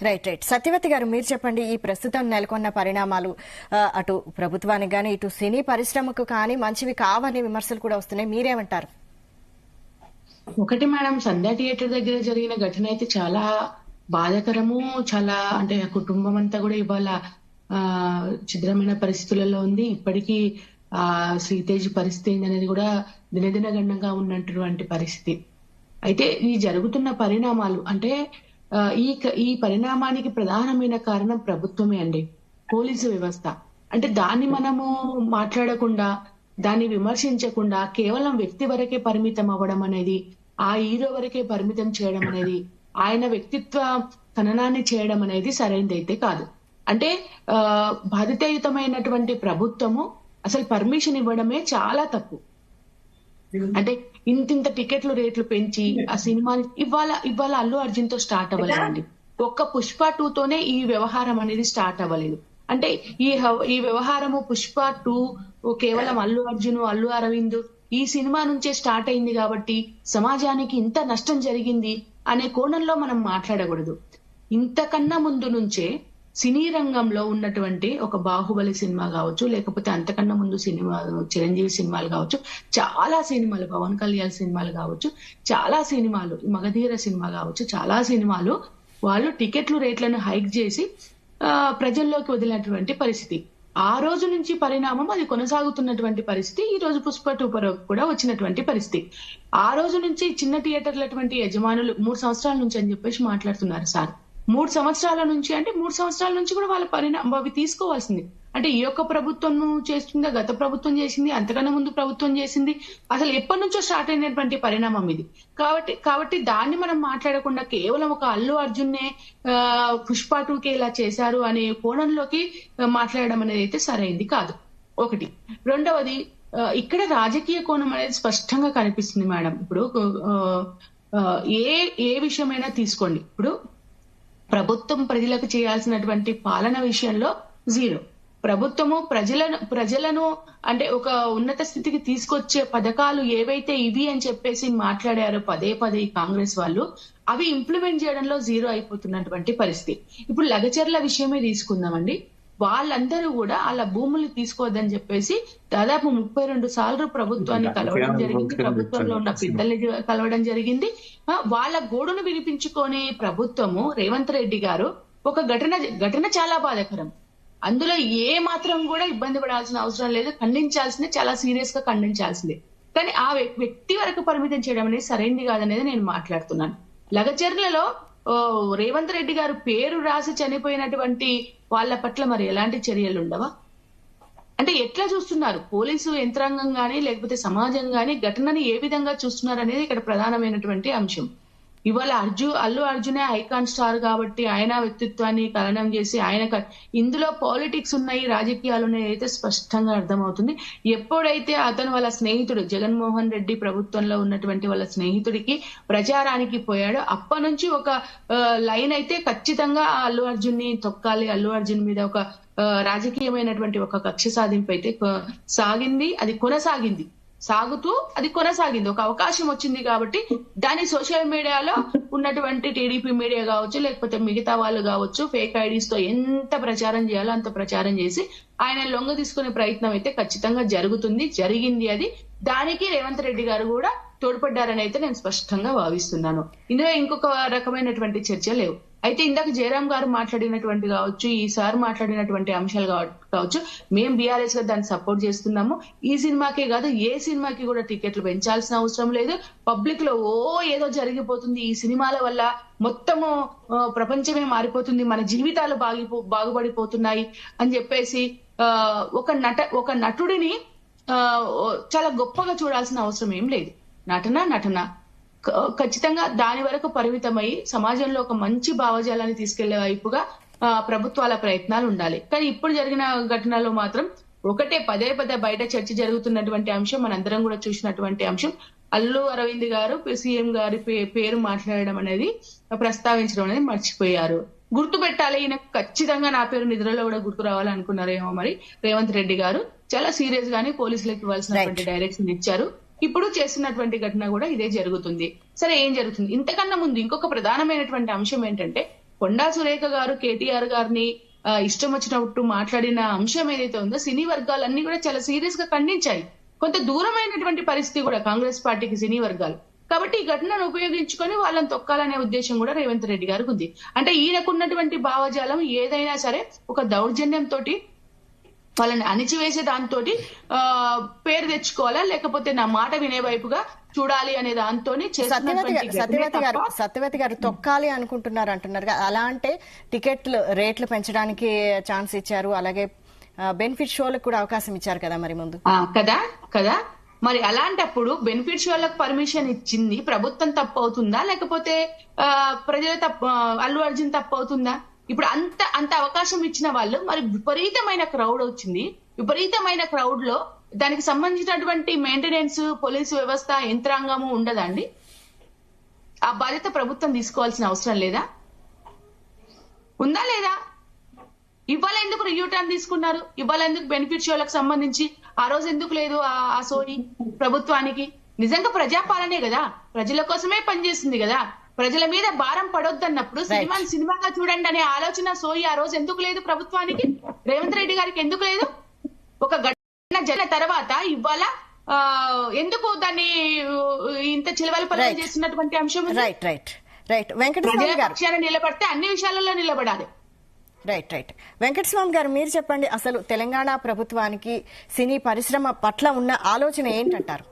Right right Satyavathi గారు, మీరు చెప్పండి. ఈ ప్రస్తుతం నెలకొన్న పరిణామాలు అటు ప్రభుత్వానికి కానీ ఇటు సినీ పరిశ్రమకు కానీ మంచివి కావని విమర్శలు కూడా వస్తున్నాయి. మీరేమంటారు? ఒకటి మేడం, సంధ్యా థియేటర్ దగ్గర జరిగిన ఘటన అయితే చాలా బాధాకరము. చాలా అంటే కుటుంబం అంతా కూడా ఇవాళ ఛిద్రమైన పరిస్థితులలో ఉంది. ఇప్పటికీ శ్రీతేజ్ పరిస్థితి ఏందనేది కూడా దినదిన గండంగా ఉన్నటువంటి పరిస్థితి. అయితే ఈ జరుగుతున్న పరిణామాలు అంటే ఈ పరిణామానికి ప్రధానమైన కారణం ప్రభుత్వమే అండి, పోలీసు వ్యవస్థ. అంటే దాన్ని మనము మాట్లాడకుండా, దాన్ని విమర్శించకుండా కేవలం వ్యక్తి వరకే పరిమితం అవ్వడం అనేది, ఆ హీరో వరకే పరిమితం చేయడం అనేది, ఆయన వ్యక్తిత్వ ఖననాన్ని చేయడం అనేది సరైనదైతే కాదు. అంటే బాధ్యతాయుతమైనటువంటి ప్రభుత్వము అసలు పర్మిషన్ ఇవ్వడమే చాలా తప్పు. అంటే ఇంతింత టికెట్లు రేట్లు పెంచి ఆ సినిమాని ఇవాళ అల్లు అర్జున్ తో స్టార్ట్ అవ్వలేదండి. ఒక్క పుష్ప 2 తోనే ఈ వ్యవహారం అనేది స్టార్ట్ అవ్వలేదు. అంటే ఈ వ్యవహారము పుష్ప 2 కేవలం అల్లు అర్జున్, అల్లు అరవింద్ ఈ సినిమా నుంచే స్టార్ట్ అయింది కాబట్టి సమాజానికి ఇంత నష్టం జరిగింది అనే కోణంలో మనం మాట్లాడకూడదు. ఇంతకన్నా ముందు నుంచే సినీ రంగంలో ఉన్నటువంటి ఒక బాహుబలి సినిమా కావచ్చు, లేకపోతే అంతకన్నా ముందు సినిమా చిరంజీవి సినిమాలు కావచ్చు, చాలా సినిమాలు, పవన్ కళ్యాణ్ సినిమాలు కావచ్చు, చాలా సినిమాలు, మగధీర సినిమా కావచ్చు, చాలా సినిమాలు వాళ్ళు టికెట్లు రేట్లను హైక్ చేసి ప్రజల్లోకి వదిలినటువంటి పరిస్థితి. ఆ రోజు నుంచి పరిణామం అది కొనసాగుతున్నటువంటి పరిస్థితి. ఈ రోజు పుష్ప 2 కూడా వచ్చినటువంటి పరిస్థితి. ఆ రోజు నుంచి చిన్న థియేటర్లటువంటి యజమానులు 3 సంవత్సరాల నుంచి అని చెప్పేసి మాట్లాడుతున్నారు సార్. 3 సంవత్సరాల నుంచి అంటే 3 సంవత్సరాల నుంచి కూడా వాళ్ళ పరిణామం అవి తీసుకోవాల్సింది. అంటే ఈ యొక్క ప్రభుత్వం చేస్తుందా, గత ప్రభుత్వం చేసింది, అంతకన్నా ముందు ప్రభుత్వం చేసింది, అసలు ఎప్పటి నుంచో స్టార్ట్ అయినటువంటి పరిణామం ఇది. కాబట్టి దాన్ని మనం మాట్లాడకుండా కేవలం ఒక అల్లు అర్జున్నే పుష్ప 2కే ఇలా చేశారు అనే కోణంలోకి మాట్లాడడం అనేది అయితే సరైంది కాదు. ఒకటి. రెండవది, ఇక్కడ రాజకీయ కోణం అనేది స్పష్టంగా కనిపిస్తుంది మేడం. ఇప్పుడు ఏ విషయమైనా తీసుకోండి. ఇప్పుడు ప్రభుత్వం ప్రజలకు చేయాల్సినటువంటి పాలన విషయంలో జీరో. ప్రభుత్వము ప్రజలను అంటే ఒక ఉన్నత స్థితికి తీసుకొచ్చే పథకాలు ఏవైతే ఇవి అని చెప్పేసి మాట్లాడారో పదే పదే కాంగ్రెస్ వాళ్ళు, అవి ఇంప్లిమెంట్ చేయడంలో జీరో అయిపోతున్నటువంటి పరిస్థితి. ఇప్పుడు లగచర్ల విషయమే తీసుకుందామండి. వాళ్ళందరూ కూడా వాళ్ళ భూములు తీసుకోవద్దని చెప్పేసి దాదాపు 32 సార్లు ప్రభుత్వాన్ని కలవడం జరిగింది, ప్రభుత్వంలో ఉన్న పెద్దల్ని కలవడం జరిగింది. వాళ్ళ గోడును వినిపించుకొని ప్రభుత్వము రేవంత్ రెడ్డి గారు ఒక ఘటన చాలా బాధాకరం. అందులో ఏ మాత్రం కూడా ఇబ్బంది పడాల్సిన అవసరం లేదు, ఖండించాల్సిందే, చాలా సీరియస్ గా ఖండించాల్సిందే. కానీ ఆ వ్యక్తి వరకు పరిమితం చేయడం అనేది సరైనది కాదనేది నేను మాట్లాడుతున్నాను. లగచర్లలో రేవంత్ రెడ్డి గారు పేరు రాసి చనిపోయినటువంటి వాళ్ళ పట్ల మరి ఎలాంటి చర్యలు ఉండవా? అంటే ఎట్లా చూస్తున్నారు పోలీసు యంత్రాంగం గానీ లేకపోతే సమాజం గానీ ఘటనని ఏ విధంగా చూస్తున్నారు అనేది ఇక్కడ ప్రధానమైనటువంటి అంశం. ఇవాళ అల్లు అర్జునే ఐకాన్ స్టార్ కాబట్టి ఆయన వ్యక్తిత్వాన్ని కలనం చేసి ఇందులో పాలిటిక్స్ ఉన్నాయి, రాజకీయాలు ఉన్నాయి అయితే స్పష్టంగా అర్థమవుతుంది. ఎప్పుడైతే అతను వాళ్ళ స్నేహితుడు జగన్మోహన్ రెడ్డి ప్రభుత్వంలో ఉన్నటువంటి వాళ్ళ స్నేహితుడికి ప్రచారానికి పోయాడో అప్పటి నుంచి ఒక లైన్ అయితే ఖచ్చితంగా అల్లు అర్జున్ ని తొక్కాలి, అల్లు అర్జున్ మీద ఒక రాజకీయమైనటువంటి ఒక కక్ష సాధింపు అయితే సాగింది, అది కొనసాగింది, సాగుతూ అది కొనసాగింది. ఒక అవకాశం వచ్చింది కాబట్టి దాని సోషల్ మీడియాలో ఉన్నటువంటి టీడీపీ మీడియా కావచ్చు, లేకపోతే మిగతా వాళ్ళు కావచ్చు, ఫేక్ ఐడీస్ తో ఎంత ప్రచారం చేయాలో అంత ప్రచారం చేసి ఆయన లొంగ తీసుకునే ప్రయత్నం అయితే ఖచ్చితంగా జరిగింది. అది దానికి రేవంత్ రెడ్డి గారు కూడా తోడ్పడ్డారని అయితే నేను స్పష్టంగా భావిస్తున్నాను. ఇందులో ఇంకొక రకమైనటువంటి చర్చ లేవు. అయితే ఇందాక జయరాం గారు మాట్లాడినటువంటి కావచ్చు, ఈసారి మాట్లాడినటువంటి అంశాలు కావచ్చు, మేము బీఆర్ఎస్ గా దాన్ని సపోర్ట్ చేస్తున్నాము. ఈ సినిమాకే కాదు ఏ సినిమాకి కూడా టికెట్లు పెంచాల్సిన అవసరం లేదు. పబ్లిక్ లో ఏదో జరిగిపోతుంది, ఈ సినిమాల వల్ల మొత్తము ప్రపంచమే మారిపోతుంది, మన జీవితాలు బాగుపడిపోతున్నాయి అని చెప్పేసి ఒక నటుడిని చాలా గొప్పగా చూడాల్సిన అవసరం ఏం లేదు. నటన ఖచ్చితంగా దాని వరకు పరిమితమై సమాజంలో ఒక మంచి భావజాలాన్ని తీసుకెళ్లే వైపుగా ప్రభుత్వాల ప్రయత్నాలు ఉండాలి. కానీ ఇప్పుడు జరిగిన ఘటనలో మాత్రం ఒకటే పదే బయట చర్చ జరుగుతున్నటువంటి అంశం, మనందరం కూడా చూసినటువంటి అంశం, అల్లు అరవింద్ గారు సీఎం గారి పేరు మాట్లాడడం అనేది ప్రస్తావించడం అనేది మర్చిపోయారు. గుర్తు పెట్టాలి, ఈయన ఖచ్చితంగా నా పేరు నిద్రలో కూడా గుర్తు రావాలనుకున్నారేమో మరి రేవంత్ రెడ్డి గారు. చాలా సీరియస్ గానే పోలీసులకు ఇవ్వాల్సినటువంటి డైరెక్షన్ ఇచ్చారు. ఇప్పుడు చేస్తున్నటువంటి ఘటన కూడా ఇదే జరుగుతుంది. సరే, ఏం జరుగుతుంది? ఇంతకన్నా ముందు ఇంకొక ప్రధానమైనటువంటి అంశం ఏంటంటే కొండా సురేఖ గారు కేటీఆర్ గారిని ఇష్టం వచ్చినట్టు మాట్లాడిన అంశం ఏదైతే ఉందో సినీ వర్గాలన్నీ కూడా చాలా సీరియస్ గా ఖండించాయి. కొంత దూరమైనటువంటి పరిస్థితి కూడా కాంగ్రెస్ పార్టీకి సినీ వర్గాలు. కాబట్టి ఈ ఘటనను ఉపయోగించుకొని వాళ్ళని తొక్కాలనే ఉద్దేశం కూడా రేవంత్ రెడ్డి గారికి ఉంది. అంటే ఈయనకున్నటువంటి భావజాలం ఏదైనా సరే ఒక దౌర్జన్యంతో వాళ్ళని అణిచివేసే దాంతో పేరు తెచ్చుకోవాలా, లేకపోతే నా మాట వినే వైపుగా చూడాలి అనే దాంతో సత్యవతి గారు తొక్కాలి అనుకుంటున్నారు అంటున్నారు. అలా అంటే టికెట్లు రేట్లు పెంచడానికి ఛాన్స్ ఇచ్చారు, అలాగే బెనిఫిట్ షోలకు కూడా అవకాశం ఇచ్చారు కదా మరి ముందు కదా. మరి అలాంటప్పుడు బెనిఫిట్ షోలకు పర్మిషన్ ఇచ్చింది ప్రభుత్వం తప్పు అవుతుందా, లేకపోతే ప్రజల అల్లు అర్జున్ తప్పు అవుతుందా? ఇప్పుడు అంత అవకాశం ఇచ్చిన వాళ్ళు మరి విపరీతమైన క్రౌడ్ వచ్చింది. విపరీతమైన క్రౌడ్ లో దానికి సంబంధించినటువంటి మెయింటెనెన్స్, పోలీసు వ్యవస్థ, యంత్రాంగము ఉండదండి? ఆ బాధ్యత ప్రభుత్వం తీసుకోవాల్సిన అవసరం లేదా? ఉందా లేదా? ఇవాళ ఎందుకు యూటర్న్ తీసుకున్నారు? ఇవాళ ఎందుకు బెనిఫిట్ షోలకు సంబంధించి ఆ రోజు ఎందుకు లేదు ఆ సోయి ప్రభుత్వానికి? నిజంగా ప్రజాపాలనే కదా, ప్రజల కోసమే పనిచేస్తుంది కదా. ప్రజల మీద భారం పడొద్దన్నప్పుడు సినిమాని సినిమాగా చూడండి అనే ఆలోచన సోయి ఆ రోజు ఎందుకు లేదు ప్రభుత్వానికి? రేవంత్ రెడ్డి గారికి ఎందుకు లేదు? ఒక ఘటన జరిగిన తర్వాత ఇవాళ ఎందుకు దాన్ని ఇంత చిలవల పనులు చేస్తున్నటువంటి అంశం? ప్రజల పక్షాన నిలబడితే అన్ని విషయాలలో నిలబడాలి. రైట్. వెంకటస్వామి గారు మీరు చెప్పండి, అసలు తెలంగాణ ప్రభుత్వానికి సినీ పరిశ్రమ పట్ల ఉన్న ఆలోచన ఏంటంటారు?